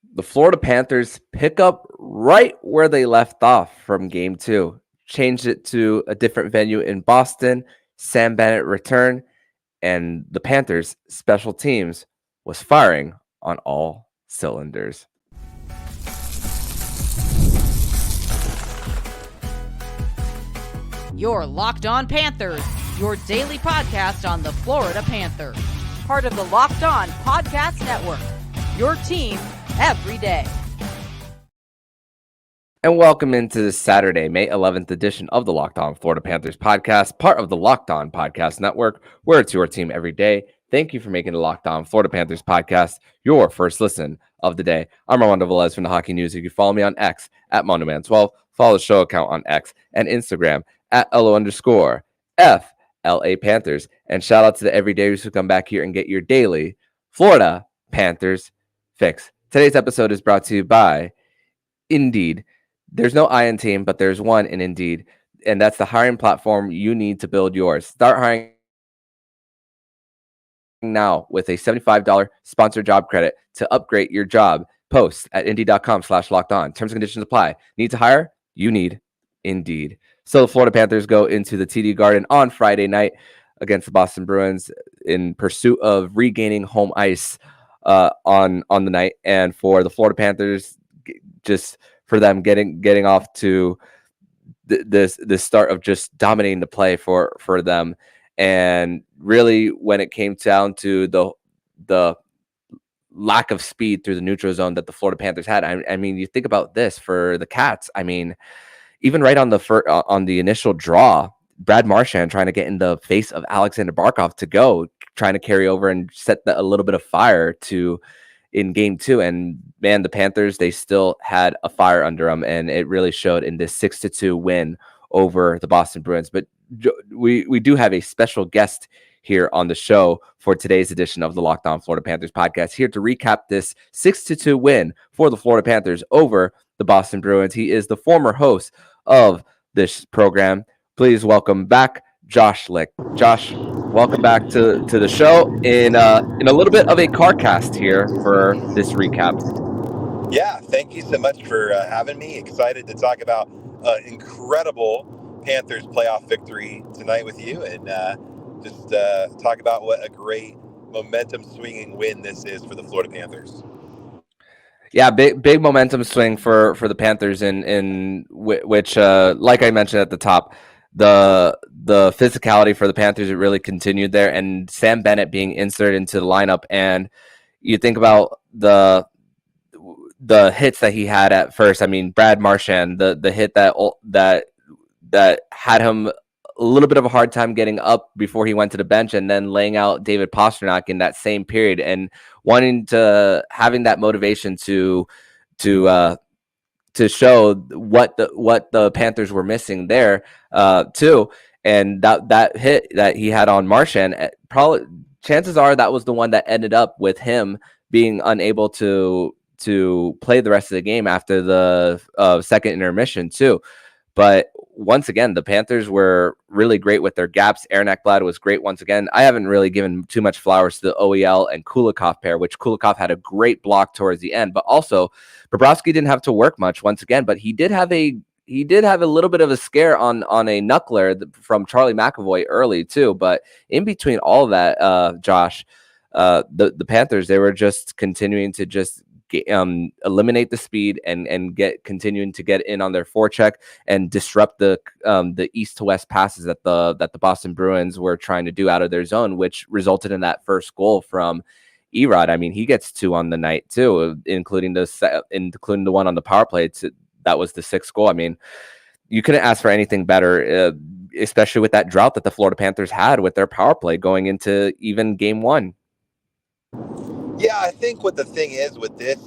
The Florida Panthers pick up right where they left off from game 2, changed it to a different venue in Boston. Sam Bennett returned, and the Panthers' special teams was firing on all cylinders. You're Locked On Panthers, your daily podcast on the Florida Panthers. Part of the Locked On Podcast Network, your team every day. And welcome into the Saturday, May 11th edition of the Locked On Florida Panthers podcast, part of the Locked On Podcast Network, where it's your team every day. Thank you for making the Locked On Florida Panthers podcast your first listen of the day. I'm Armando Velez from the Hockey News. You can follow me on X at MondoMan12. Follow the show account on X and Instagram at LO_FLA Panthers. And shout out to the everydayers who come back here and get your daily Florida Panthers fix. Today's episode is brought to you by Indeed. There's no I in team, but there's one in Indeed, and that's the hiring platform you need to build yours. Start hiring now with a $75 sponsored job credit to upgrade your job. Post at Indeed.com/lockedon. Terms and conditions apply. Need to hire? You need Indeed. So the Florida Panthers go into the TD Garden on Friday night against the Boston Bruins in pursuit of regaining home ice on the night. And for the Florida Panthers, just for them getting off to this start of just dominating the play for them. And really, when it came down to the lack of speed through the neutral zone that the Florida Panthers had, I mean, you think about this for the Cats. I mean, even right on the initial draw, Brad Marchand trying to get in the face of Alexander Barkov to go, trying to carry over and set a little bit of fire to in game 2. And man, the Panthers, they still had a fire under them, and it really showed in this 6-2 win over the Boston Bruins. But we do have a special guest here on the show for today's edition of the Locked On Florida Panthers podcast, here to recap this 6-2 win for the Florida Panthers over the Boston Bruins. He is the former host of this program. Please welcome back Josh Luecht. Josh, welcome back to the show in a little bit of a car cast here for this recap. Yeah, thank you so much for having me. Excited to talk about incredible Panthers playoff victory tonight with you, and just talk about what a great momentum swinging win this is for the Florida Panthers. Yeah, big momentum swing for the Panthers, in which, like I mentioned at the top, the physicality for the Panthers, it really continued there, and Sam Bennett being inserted into the lineup. And you think about the hits that he had at first. I mean, Brad Marchand, the hit that had him a little bit of a hard time getting up before he went to the bench, and then laying out David Pastrnak in that same period, and having that motivation to show what the Panthers were missing there too. And that hit that he had on Marchand, probably chances are that was the one that ended up with him being unable to play the rest of the game after the second intermission too. But once again, the Panthers were really great with their gaps. Aaron Ekblad was great once again. I haven't really given too much flowers to the OEL and Kulikov pair, which Kulikov had a great block towards the end. But also, Bobrovsky didn't have to work much once again. But he did have a little bit of a scare on a knuckler from Charlie McAvoy early too. But in between all of that, Josh, the Panthers, they were just continuing to just eliminate the speed and continuing to get in on their forecheck and disrupt the east to west passes that the Boston Bruins were trying to do out of their zone, which resulted in that first goal from Erod. I mean, he gets 2 on the night too, including the one on the power play. That was the 6th goal. I mean, you couldn't ask for anything better, especially with that drought that the Florida Panthers had with their power play going into even game 1. Yeah, I think what the thing is with this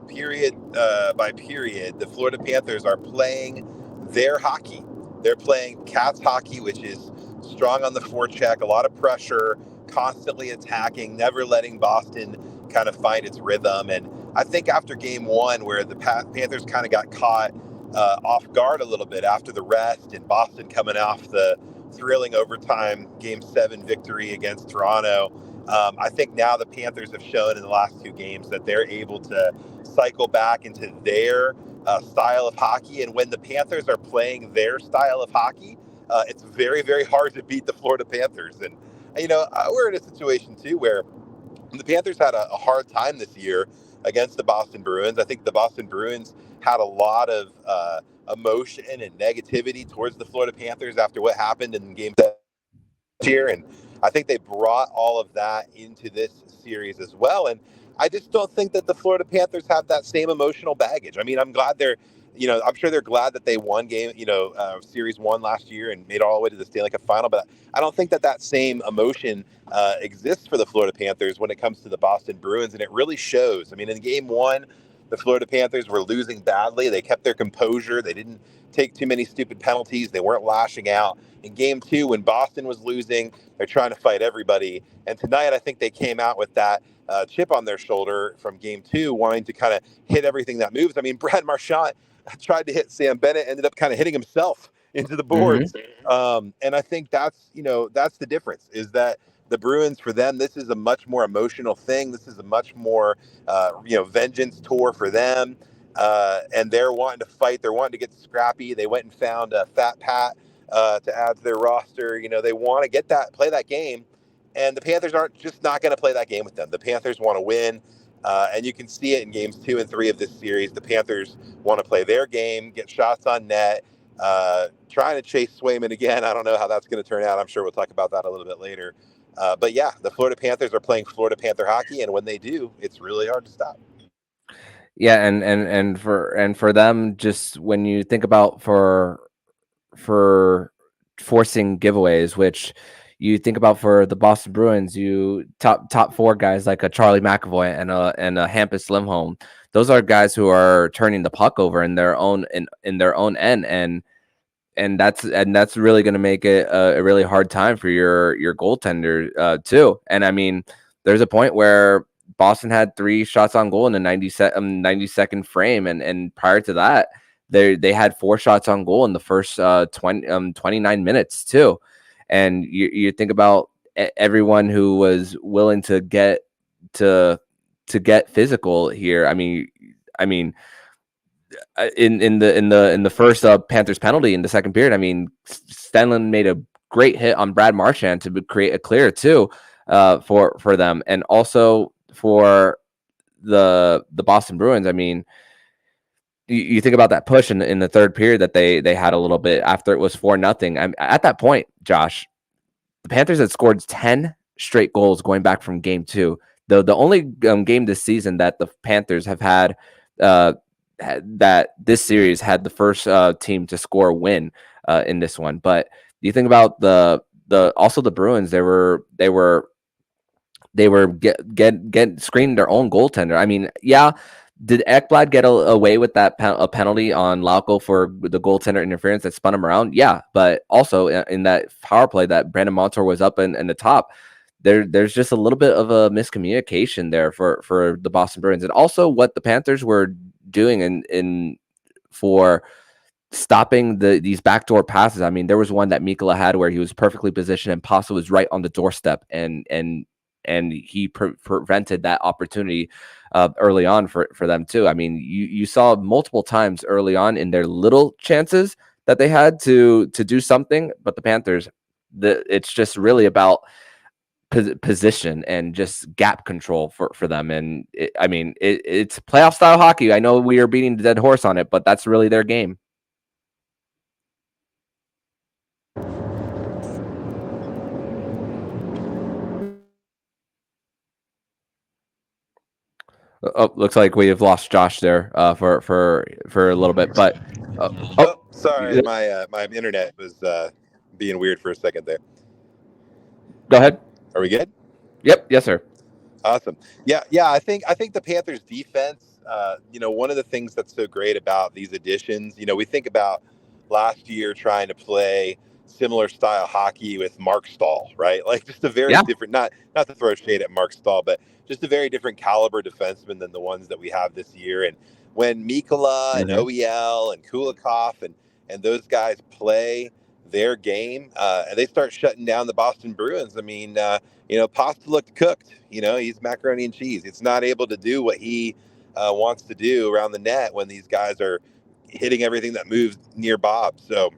period by period, the Florida Panthers are playing their hockey. They're playing Cats hockey, which is strong on the forecheck, a lot of pressure, constantly attacking, never letting Boston kind of find its rhythm. And I think after game 1, where the Panthers kind of got caught off guard a little bit after the rest, and Boston coming off the thrilling overtime game 7 victory against Toronto, I think now the Panthers have shown in the last 2 games that they're able to cycle back into their style of hockey. And when the Panthers are playing their style of hockey, it's very, very hard to beat the Florida Panthers. And, we're in a situation, too, where the Panthers had a hard time this year against the Boston Bruins. I think the Boston Bruins had a lot of emotion and negativity towards the Florida Panthers after what happened in game year, and I think they brought all of that into this series as well. And I just don't think that the Florida Panthers have that same emotional baggage. I mean, I'm glad I'm sure they're glad that they won series 1 last year and made it all the way to the Stanley Cup final, but I don't think that same emotion exists for the Florida Panthers when it comes to the Boston Bruins, and it really shows. I mean, in game 1, the Florida Panthers were losing badly. They kept their composure. They didn't take too many stupid penalties. They weren't lashing out. In game 2, when Boston was losing, they're trying to fight everybody. And tonight, I think they came out with that chip on their shoulder from game 2, wanting to kind of hit everything that moves. I mean, Brad Marchand tried to hit Sam Bennett, ended up kind of hitting himself into the boards. And I think that's the difference, is that the Bruins, for them, this is a much more emotional thing. This is a much more, vengeance tour for them. And they're wanting to fight. They're wanting to get scrappy. They went and found Fat Pat to add to their roster. They want to play that game. And the Panthers aren't just not going to play that game with them. The Panthers want to win. And you can see it in games 2 and 3 of this series. The Panthers want to play their game, get shots on net, trying to chase Swayman again. I don't know how that's going to turn out. I'm sure we'll talk about that a little bit later. But yeah, the Florida Panthers are playing Florida Panther hockey, and when they do, it's really hard to stop. Yeah, and for them, just when you think about for forcing giveaways, which you think about for the Boston Bruins, you top 4 guys like a Charlie McAvoy and a Hampus Lindholm. Those are guys who are turning the puck over in their own end, and that's really going to make it a really hard time for your goaltender too. And I mean, there's a point where Boston had 3 shots on goal in the 90-second frame, and prior to that, they had 4 shots on goal in the first 29 minutes too. And you think about everyone who was willing to get physical here. I mean, in the first Panthers penalty in the second period, I mean, Stenlund made a great hit on Brad Marchand to create a clear too for them, and also for the Boston Bruins. I mean, you think about that push in the third period that they had a little bit after it was 4-0. At that point, Josh, the Panthers had scored 10 straight goals going back from game 2. The only game this season that the Panthers have had that this series had the first team to score a win in this one. But you think about the Bruins, they were screening their own goaltender. I mean, yeah. Did Ekblad get away with that a penalty on Lauko for the goaltender interference that spun him around? Yeah, but also in that power play that Brandon Montour was up in the top, there's just a little bit of a miscommunication there for the Boston Bruins, and also what the Panthers were doing in for stopping these backdoor passes. I mean, there was one that Mikkola had where he was perfectly positioned and Pasta was right on the doorstep, and he prevented that opportunity early on for them too. I mean, you saw multiple times early on in their little chances that they had to do something, but the Panthers, it's just really about position and just gap control for them. And it's playoff style hockey. I know we are beating the dead horse on it, but that's really their game. Oh, looks like we have lost Josh there for a little bit, but sorry, my internet was being weird for a second there. Go ahead. Are we good? Yep. Yes, sir. Awesome. Yeah. I think the Panthers defense. One of the things that's so great about these additions, we think about last year trying to play similar style hockey with Mark Stahl, right? Like just a very different, not to throw shade at Mark Stahl, but just a very different caliber defenseman than the ones that we have this year. And when Mikkola and OEL and Kulikov and those guys play their game, and they start shutting down the Boston Bruins. I mean, Pasta looked cooked. He's macaroni and cheese. It's not able to do what he wants to do around the net when these guys are hitting everything that moves near Bob. So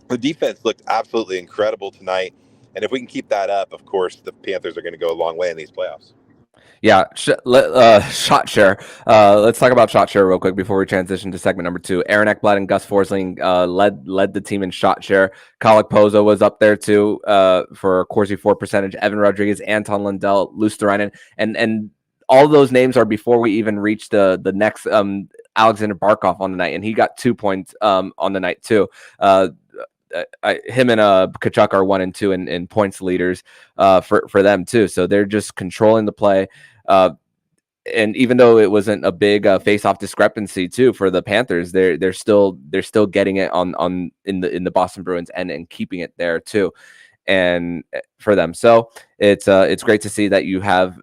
the defense looked absolutely incredible tonight. And if we can keep that up, of course, the Panthers are going to go a long way in these playoffs. Yeah, shot share. Let's talk about shot share real quick before we transition to segment number 2. Aaron Ekblad and Gus Forsling led the team in shot share. Kalik Pozo was up there too for Corsi 4 percentage. Evan Rodriguez, Anton Lundell, Luosterainen, and all of those names are before we even reach the next Alexander Barkov on the night, and he got 2 points on the night too. Him and Kachuk are 1 and 2 in points leaders for them too. So they're just controlling the play. And even though it wasn't a big face-off discrepancy too for the Panthers, they're still getting it on in the Boston Bruins and keeping it there too, and for them. So it's great to see that you have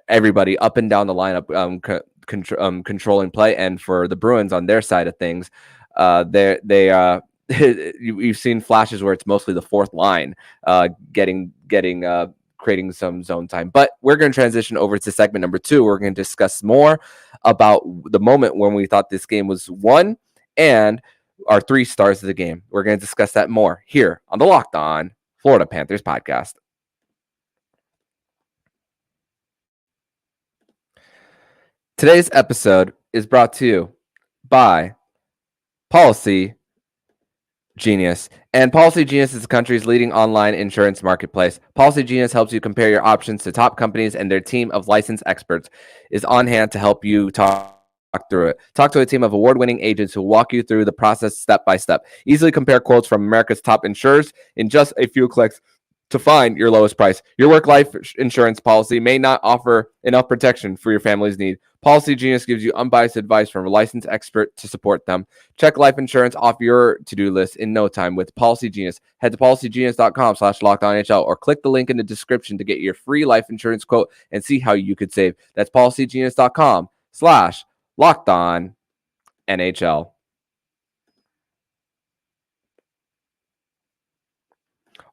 everybody up and down the lineup controlling play, and for the Bruins on their side of things, you've seen flashes where it's mostly the fourth line creating some zone time. But we're going to transition over to segment number 2. We're going to discuss more about the moment when we thought this game was won and our 3 stars of the game. We're going to discuss that more here on the Locked On Florida Panthers podcast. Today's episode is brought to you by Policy Genius. And Policy Genius is the country's leading online insurance marketplace. Policy Genius helps you compare your options to top companies, and their team of licensed experts is on hand to help you talk through it. Talk to a team of award-winning agents who will walk you through the process step by step. Easily compare quotes from America's top insurers in just a few clicks to find your lowest price. Your work life insurance policy may not offer enough protection for your family's need. Policy Genius gives you unbiased advice from a licensed expert to support them. Check life insurance off your to-do list in no time with Policy Genius. Head to policygenius.com/LockedOnNHL or click the link in the description to get your free life insurance quote and see how you could save. That's policygenius.com/LockedOnNHL.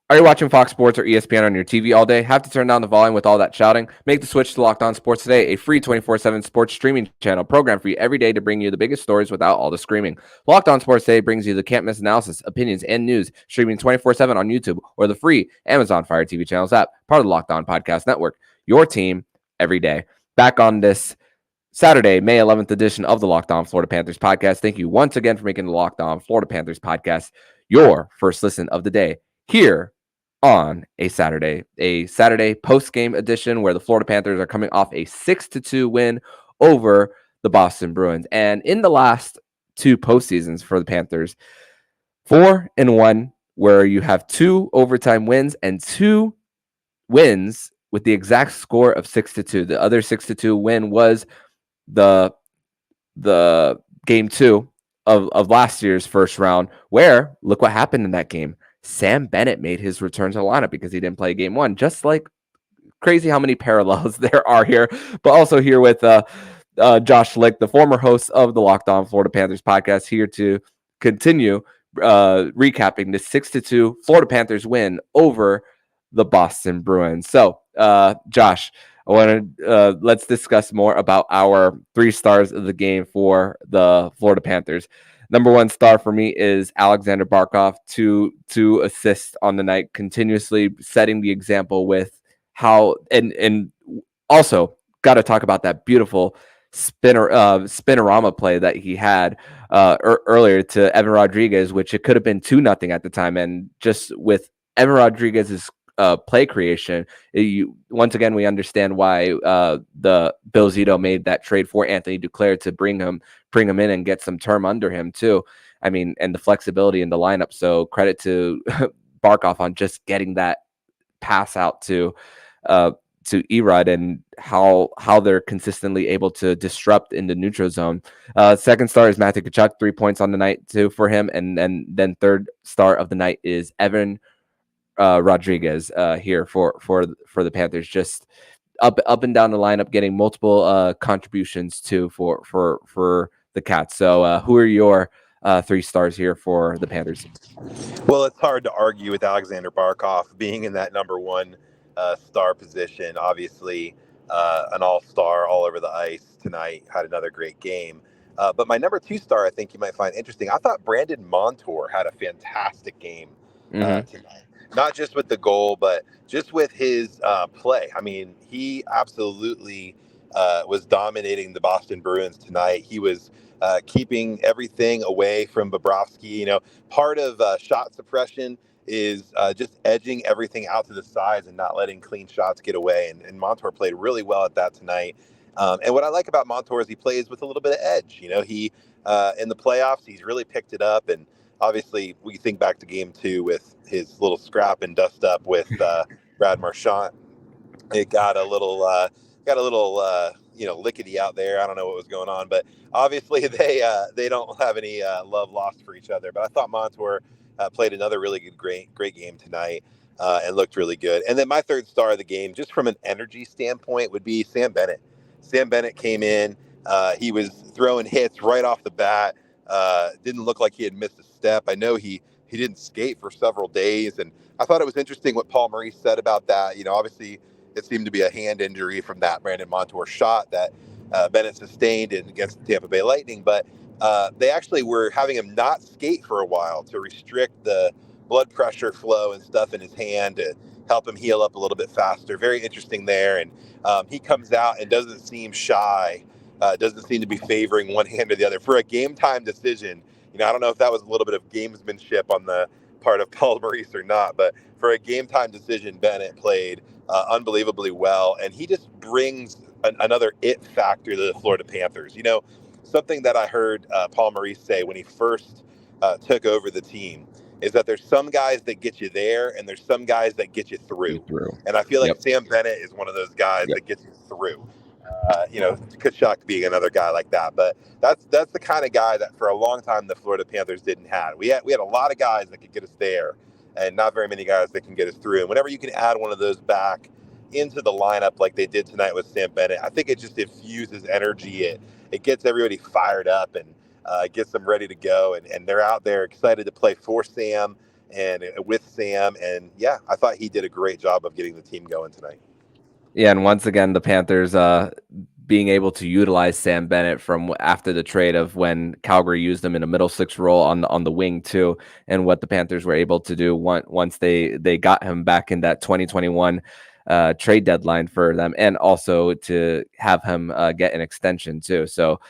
Are you watching Fox Sports or ESPN on your TV all day? Have to turn down the volume with all that shouting? Make the switch to Locked On Sports Today, a free 24/7 sports streaming channel programmed for you every day to bring you the biggest stories without all the screaming. Locked On Sports Today brings you the can't-miss analysis, opinions, and news, streaming 24/7 on YouTube or the free Amazon Fire TV channels app, part of the Locked On Podcast Network. Your team every day. Back on this Saturday, May 11th edition of the Locked On Florida Panthers podcast. Thank you once again for making the Locked On Florida Panthers podcast your first listen of the day here on a Saturday post-game edition where the Florida Panthers are coming off a 6-2 win over the Boston Bruins. And in the last 2 postseasons for the Panthers, 4-1, where you have 2 overtime wins and 2 wins with the exact score of 6-2. The other 6-2 win was the game 2 of last year's first round, where look what happened in that game. Sam Bennett made his return to the lineup because he didn't play game 1. Just like crazy how many parallels there are here, but also here with Josh Luecht, the former host of the Locked On Florida Panthers podcast, here to continue recapping the 6-2 Florida Panthers win over the Boston Bruins. So, Josh, I want to let's discuss more about our 3 stars of the game for the Florida Panthers. Number 1 star for me is Alexander Barkov, 2 assists on the night, continuously setting the example with how, and also got to talk about that beautiful spinorama play that he had earlier to Evan Rodriguez, which it could have been 2-0 at the time. And just with Evan Rodriguez's play creation, once again, we understand why the Bill Zito made that trade for Anthony Duclair to bring him in and get some term under him too. I mean, and the flexibility in the lineup. So credit to Barkov on just getting that pass out to Erod and how they're consistently able to disrupt in the neutral zone. Second star is Matthew Tkachuk, 3 points on the night too for him, and then third star of the night is Evan Rodriguez here for the Panthers, just up and down the lineup, getting multiple contributions too for the Cats. So who are your 3 stars here for the Panthers. Well, it's hard to argue with Alexander Barkov being in that number one star position. Obviously, an all-star all over the ice tonight, had another great game. But my number 2 star, I think you might find interesting. I thought Brandon Montour had a fantastic game tonight. Not just with the goal, but just with his play. I mean, he absolutely was dominating the Boston Bruins tonight. He was keeping everything away from Bobrovsky. You know, part of shot suppression is just edging everything out to the sides and not letting clean shots get away. And Montour played really well at that tonight. And what I like about Montour is he plays with a little bit of edge. You know, he in the playoffs, he's really picked it up. And obviously, we think back to game 2 with his little scrap and dust up with Brad Marchand. It got a little lickety out there. I don't know what was going on, but obviously they don't have any love lost for each other. But I thought Montour played another really good, great game tonight and looked really good. And then my 3rd star of the game, just from an energy standpoint, would be Sam Bennett. Sam Bennett came in. He was throwing hits right off the bat. Didn't look like he had missed a step. I know he didn't skate for several days, and I thought it was interesting what Paul Maurice said about that. You know, obviously it seemed to be a hand injury from that Brandon Montour shot that Bennett sustained against the Tampa Bay Lightning, but they actually were having him not skate for a while to restrict the blood pressure flow and stuff in his hand to help him heal up a little bit faster. Very interesting there, and he comes out and doesn't seem shy. Doesn't seem to be favoring one hand or the other for a game time decision. You know, I don't know if that was a little bit of gamesmanship on the part of Paul Maurice or not, but for a game time decision, Bennett played unbelievably well, and he just brings another it factor to the Florida Panthers. You know, something that I heard Paul Maurice say when he first took over the team is that there's some guys that get you there, and there's some guys that get you through. And I feel like Sam Bennett is one of those guys that gets you through. You know, Tkachuk being another guy like that, but that's the kind of guy that for a long time the Florida Panthers didn't have. We had a lot of guys that could get us there, and not very many guys that can get us through. And whenever you can add one of those back into the lineup like they did tonight with Sam Bennett, I think it just infuses energy. It gets everybody fired up and gets them ready to go, and they're out there excited to play for Sam and with Sam. And yeah, I thought he did a great job of getting the team going tonight. Yeah, and once again, the Panthers being able to utilize Sam Bennett from after the trade of when Calgary used him in a middle 6 role on the wing too, and what the Panthers were able to do once they got him back in that 2021 trade deadline for them, and also to have him get an extension too. So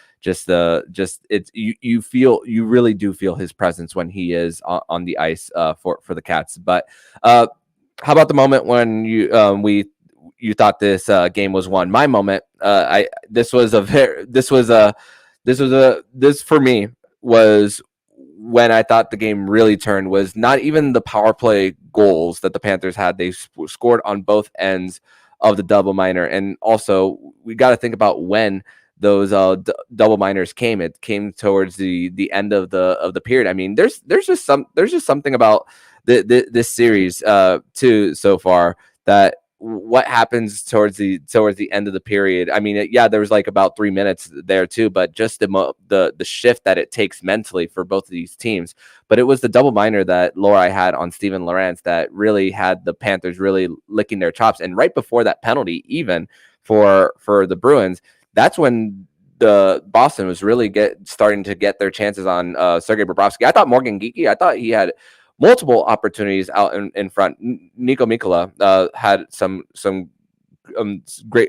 you really do feel his presence when he is on the ice for the Cats. But how about the moment when you thought this game was won? My moment, this for me was when I thought the game really turned, was not even the power play goals that the Panthers had. They scored on both ends of the double minor, and also we got to think about when those double minors came. It came towards the end of the period. I mean, there's just something about this series too so far, that what happens towards the end of the period. I mean, yeah, there was like about 3 minutes there too, but just the shift that it takes mentally for both of these teams. But it was the double minor that Lohrei had on Steven Lorentz that really had the Panthers really licking their chops. And right before that penalty, even for the Bruins, that's when the Boston was really starting to get their chances on Sergei Bobrovsky. I thought Morgan Geekie, I thought he had multiple opportunities out in front. Nico Mikkola had some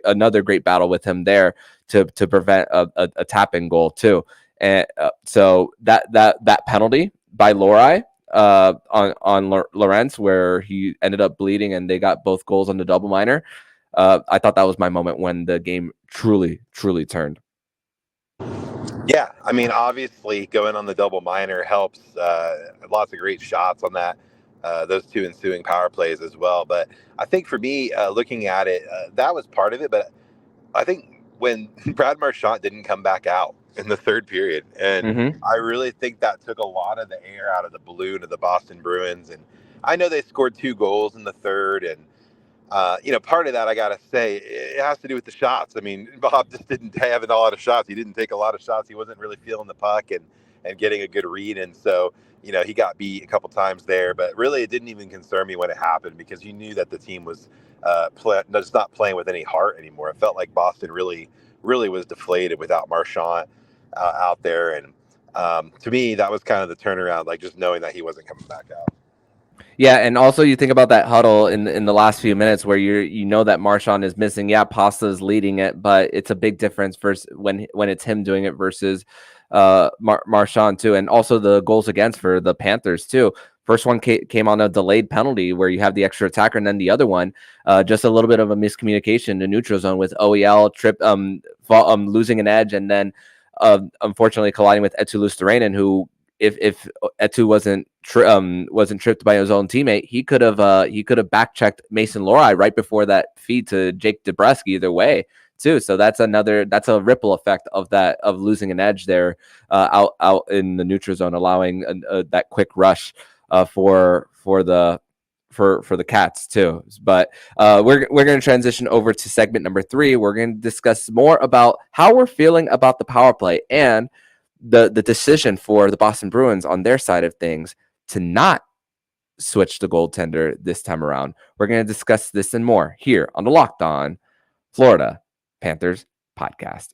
another great battle with him there to prevent a tap-in goal too. And so that penalty by Lohrei on Lorentz, where he ended up bleeding and they got both goals on the double minor. I thought that was my moment when the game truly turned. Yeah, I mean, obviously going on the double minor helps. Lots of great shots on that, those 2 ensuing power plays as well. But I think for me, looking at it, that was part of it. But I think when Brad Marchand didn't come back out in the 3rd period, and I really think that took a lot of the air out of the balloon of the Boston Bruins. And I know they scored 2 goals in the 3rd, and part of that, I got to say, it has to do with the shots. I mean, Bob just didn't have a lot of shots. He didn't take a lot of shots. He wasn't really feeling the puck. And and getting a good read. And so, he got beat a couple times there, but really it didn't even concern me when it happened because you knew that the team was just not playing with any heart anymore. It felt like Boston really, really was deflated without Marchand out there. And to me, that was kind of the turnaround, like just knowing that he wasn't coming back out. Yeah, and also you think about that huddle in the last few minutes where you know that Marchand is missing. Yeah, Pasta's leading it, but it's a big difference versus when it's him doing it versus Marchand too, and also the goals against for the Panthers too. First one came on a delayed penalty where you have the extra attacker, and then the other one, just a little bit of a miscommunication in the neutral zone with OEL losing an edge, and then unfortunately colliding with Eetu Luostarinen, who if Eetu wasn't tripped by his own teammate, he could have back checked Mason Lohrei right before that feed to Jake DeBrusk either way too. So that's a ripple effect of losing an edge there out in the neutral zone, allowing that quick rush for the Cats too. But we're going to transition over to segment number 3. We're going to discuss more about how we're feeling about the power play and the decision for the Boston Bruins on their side of things to not switch the goaltender this time around. We're going to discuss this and more here on the Locked On Florida Panthers podcast.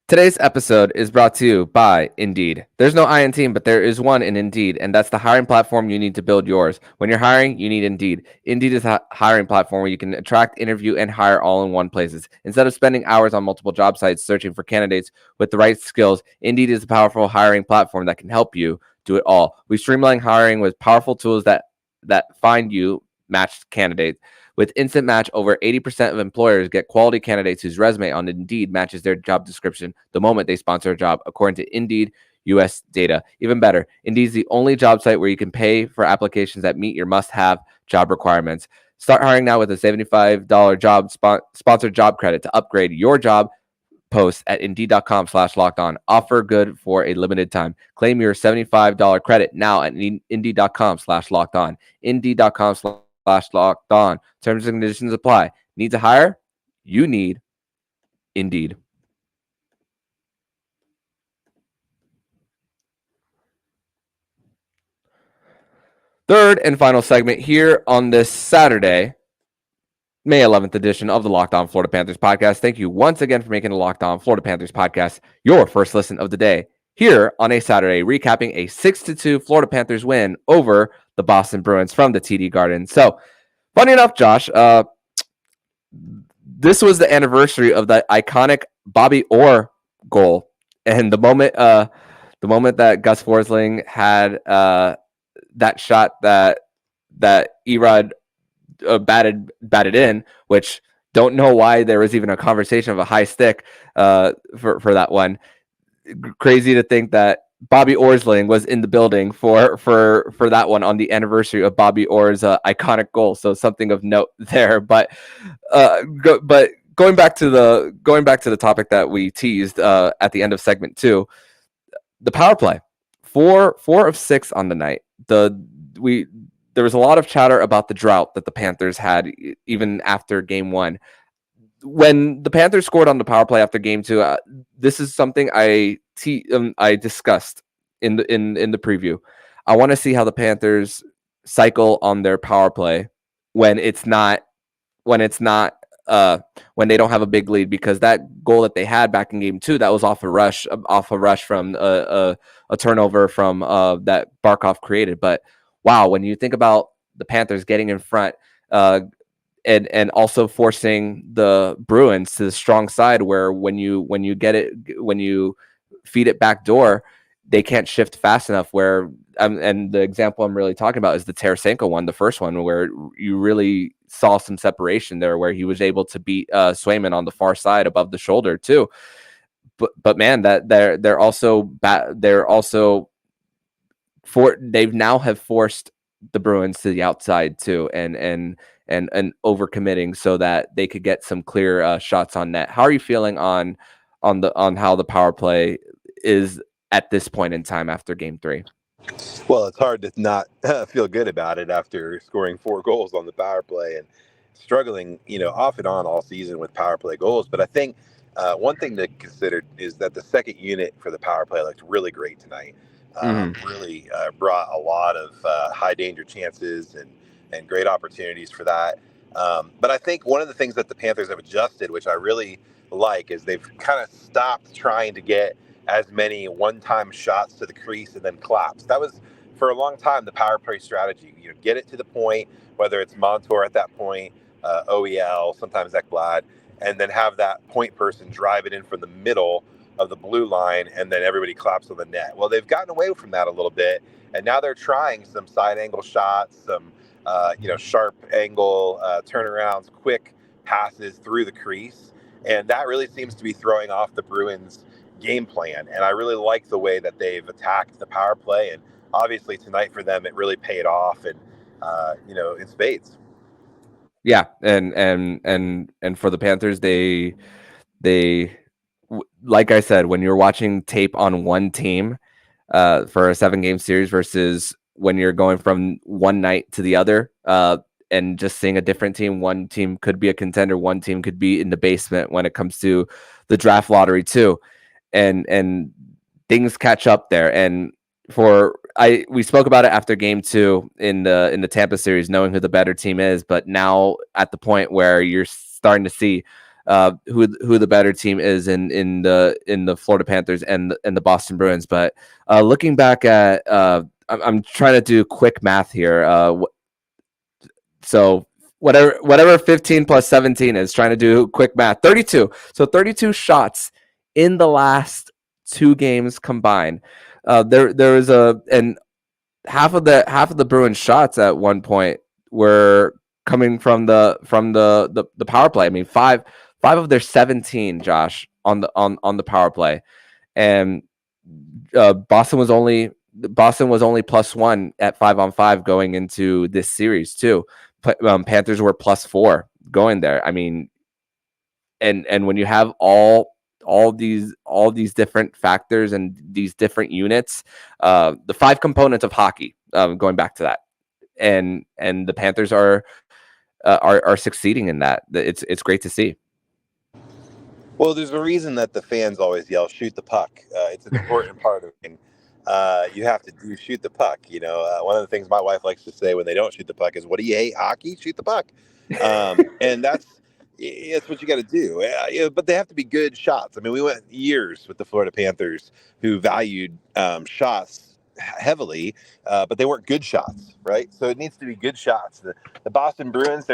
Today's episode is brought to you by Indeed. There's no I in team, but there is one in Indeed, and that's the hiring platform you need to build yours. When you're hiring, you need Indeed. Indeed is a hiring platform where you can attract, interview, and hire all in one places. Instead of spending hours on multiple job sites searching for candidates with the right skills, Indeed is a powerful hiring platform that can help you do it all. We streamline hiring with powerful tools that find you matched candidates. With Instant Match, over 80% of employers get quality candidates whose resume on Indeed matches their job description the moment they sponsor a job, according to Indeed US data. Even better, Indeed is the only job site where you can pay for applications that meet your must-have job requirements. Start hiring now with a $75 job sponsored job credit to upgrade your job post at Indeed.com/lockedon. Offer good for a limited time. Claim your $75 credit now at Indeed.com/lockedon. Indeed.com/locked on. Terms and conditions apply. Need to hire? You need Indeed. Third and final segment here on this Saturday, May 11th edition of the Locked On Florida Panthers podcast. Thank you once again for making the Locked On Florida Panthers podcast your first listen of the day. Here on a Saturday, recapping a 6-2 Florida Panthers win over the Boston Bruins from the TD Garden. So, funny enough, Josh, this was the anniversary of the iconic Bobby Orr goal, and the moment that Gus Forsling had that shot that Erod batted in, which don't know why there was even a conversation of a high stick for that one. Crazy to think that Bobby Orrsling was in the building for that one on the anniversary of Bobby Orr's iconic goal. So something of note there. But going back to the topic that we teased at the end of segment 2, the power play, 4 of 6 on the night. There was a lot of chatter about the drought that the Panthers had even after game 1. When the Panthers scored on the power play after game 2, this is something I discussed in the preview. I want to see how the Panthers cycle on their power play when they don't have a big lead, because that goal that they had back in game 2, that was off a rush from a turnover from that Barkov created. But wow, when you think about the Panthers getting in front, and also forcing the Bruins to the strong side, where when you feed it back door, they can't shift fast enough. Where and the example I'm really talking about is the Tarasenko one, the first one, where you really saw some separation there, where he was able to beat Swayman on the far side above the shoulder too. But man, that they've now have forced the Bruins to the outside too, and overcommitting so that they could get some clear shots on net. How are you feeling on how the power play is at this point in time after game 3? Well, it's hard to not feel good about it after scoring 4 goals on the power play and struggling, off and on all season with power play goals. But I think One thing to consider is that the second unit for the power play looked really great tonight. Really brought a lot of high danger chances and great opportunities for that. But I think one of the things that the Panthers have adjusted, which I really like, is they've kind of stopped trying to get as many one-time shots to the crease and then collapse. That was, for a long time, the power play strategy. Get it to the point, whether it's Montour at that point, OEL, sometimes Ekblad, and then have that point person drive it in from the middle of the blue line, and then everybody claps on the net. Well, they've gotten away from that a little bit, and now they're trying some side angle shots, some sharp angle turnarounds, quick passes through the crease, and that really seems to be throwing off the Bruins' game plan. And I really like the way that they've attacked the power play, and obviously tonight for them it really paid off, and in spades. Yeah, and for the Panthers, they like I said, when you're watching tape on one team for a 7-game series versus when you're going from one night to the other and just seeing a different team, one team could be a contender, one team could be in the basement when it comes to the draft lottery too, and things catch up there. And we spoke about it after game 2 in the Tampa series, knowing who the better team is, but now at the point where you're starting to see who the better team is in the Florida Panthers and the Boston Bruins. But looking back at, I'm trying to do quick math here. So whatever 15 plus 17 is, trying to do quick math. 32. So 32 shots in the last 2 games combined. There was and half of the Bruins shots at one point were coming from the power play. I mean, five of their 17, Josh, on the power play, and Boston was only +1 at 5-on-5 going into this series too. Panthers were +4 going there. I mean, and when you have all these different factors and these different units, the 5 components of hockey, going back to that, and the Panthers are succeeding in that. It's great to see. Well, there's a reason that the fans always yell, "Shoot the puck." It's an important part of it. You have to shoot the puck. One of the things my wife likes to say when they don't shoot the puck is, "What do you hate? Hockey? Shoot the puck." And that's what you got to do. But they have to be good shots. I mean, we went years with the Florida Panthers who valued shots heavily, but they weren't good shots, right? So it needs to be good shots. The Boston Bruins,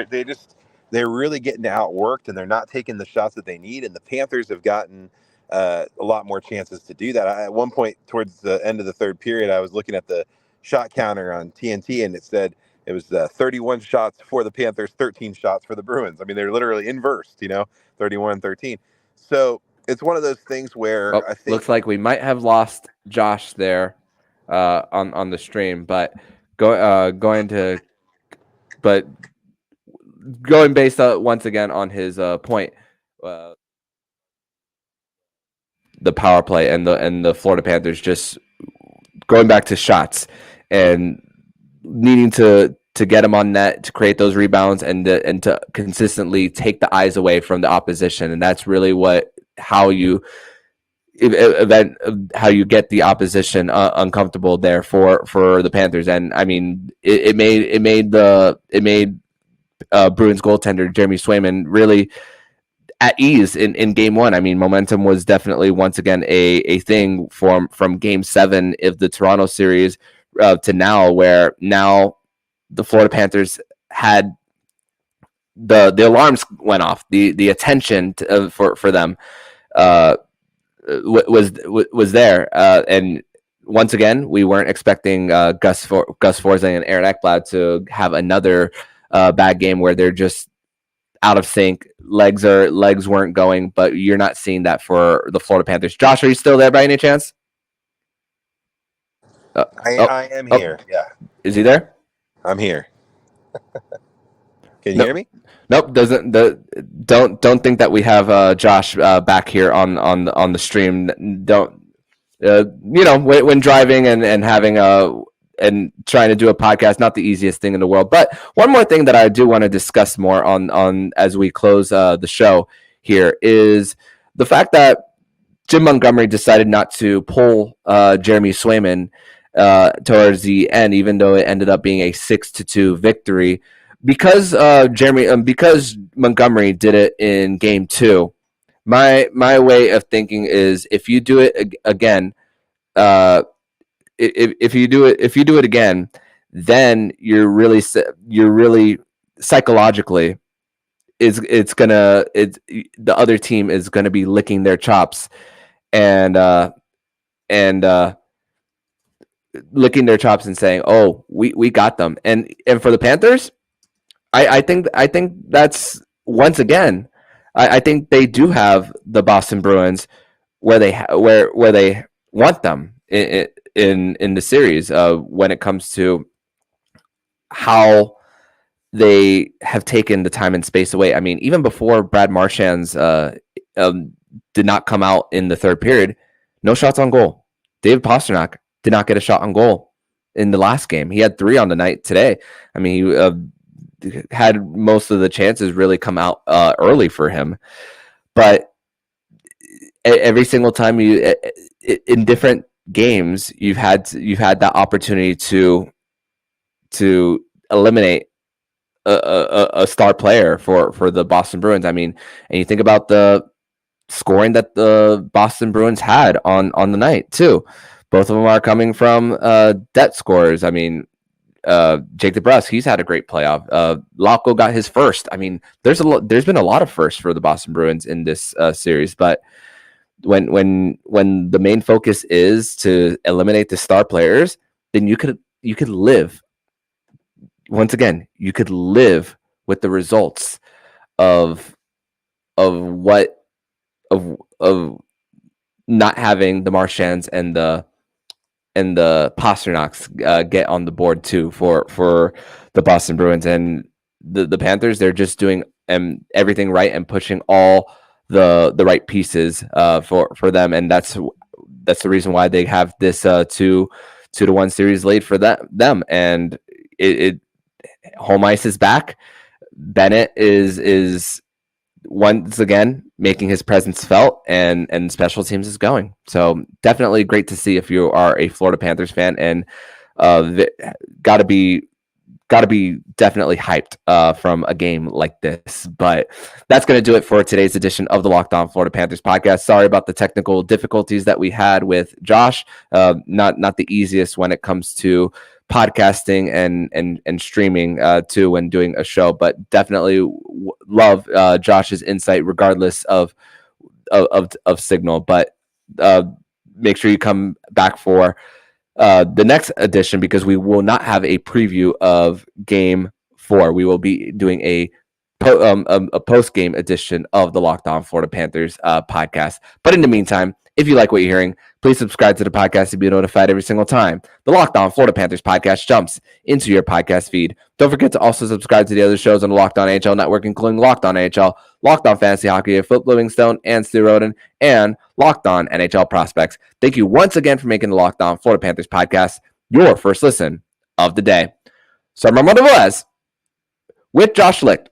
they're really getting outworked, and they're not taking the shots that they need. And the Panthers have gotten a lot more chances to do that. At one point towards the end of the third period, I was looking at the shot counter on TNT, and it said it was 31 shots for the Panthers, 13 shots for the Bruins. I mean, they're literally inversed, 31-13. So it's one of those things where I think looks like we might have lost Josh there on the stream, but going based once again on his point, the power play and the Florida Panthers just going back to shots and needing to get them on net, to create those rebounds and to consistently take the eyes away from the opposition. And that's really how you get the opposition uncomfortable there for the Panthers. And I mean, it made Bruins goaltender Jeremy Swayman really at ease in game 1. I mean, momentum was definitely once again a thing from game 7 of the Toronto series to now, where now the Florida Panthers had the alarms went off, the attention for them was there, and once again we weren't expecting Gus Forsling and Aaron Ekblad to have another bad game where they're just out of sync. Legs weren't going, but you're not seeing that for the Florida Panthers. Josh, are you still there by any chance? I am here. Yeah. Is he there? I'm here. Can you hear me? Nope. Don't think that we have Josh back here on the stream. Don't when driving and having and trying to do a podcast, not the easiest thing in the world. But one more thing that I do want to discuss more on as we close the show here is the fact that Jim Montgomery decided not to pull Jeremy Swayman towards the end, even though it ended up being a 6-2 victory, because because Montgomery did it in Game 2. My way of thinking is, if you do it again, if you do it again, then you're really psychologically the other team is gonna be licking their chops and licking their chops and saying, "Oh, we got them." And for the Panthers, I think that's, once again, I think they do have the Boston Bruins where they where they want them in the series when it comes to how they have taken the time and space away. I mean, even before Brad Marchand's did not come out in the third period, no shots on goal. David Pastrnak did not get a shot on goal in the last game. He had 3 on the night today. I mean, he had most of the chances really come out early for him. But every single time in different games, you've had that opportunity to eliminate a star player for the Boston Bruins. I mean, and you think about the scoring that the Boston Bruins had on the night too. Both of them are coming from debt scorers. I mean, Jake DeBrusk, he's had a great playoff. Locko got his first. I mean, there's been a lot of firsts for the Boston Bruins in this series, but when the main focus is to eliminate the star players, then you could live. Once again, you could live with the results of not having the Marchands and the Pasternaks get on the board too for the Boston Bruins. And the Panthers, they're just doing everything right and pushing all the right pieces for them, and that's the reason why they have this 2-1 series laid for them. And it home ice is back. Bennett is once again making his presence felt, and special teams is going. So definitely great to see if you are a Florida Panthers fan, and got to be definitely hyped from a game like this. But that's going to do it for today's edition of the Locked On Florida Panthers podcast. Sorry about the technical difficulties that we had with Josh. Not the easiest when it comes to podcasting and streaming too when doing a show, but definitely love Josh's insight regardless of signal. But make sure you come back for the next edition, because we will not have a preview of Game 4. We will be doing a post-game edition of the Locked On Florida Panthers podcast. But in the meantime, if you like what you're hearing, please subscribe to the podcast to be notified every single time the Locked On Florida Panthers podcast jumps into your podcast feed. Don't forget to also subscribe to the other shows on the Locked On NHL network, including Locked On NHL, Locked On Fantasy Hockey with Flip Livingstone and Stu Roden, and Locked On NHL Prospects. Thank you once again for making the Locked On Florida Panthers podcast your first listen of the day. So I'm Armando Velez with Josh Luecht,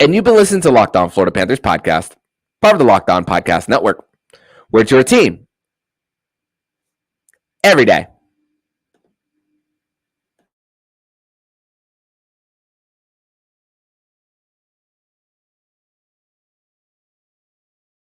and you've been listening to Locked On Florida Panthers podcast, part of the Locked On Podcast Network, where it's your team every day.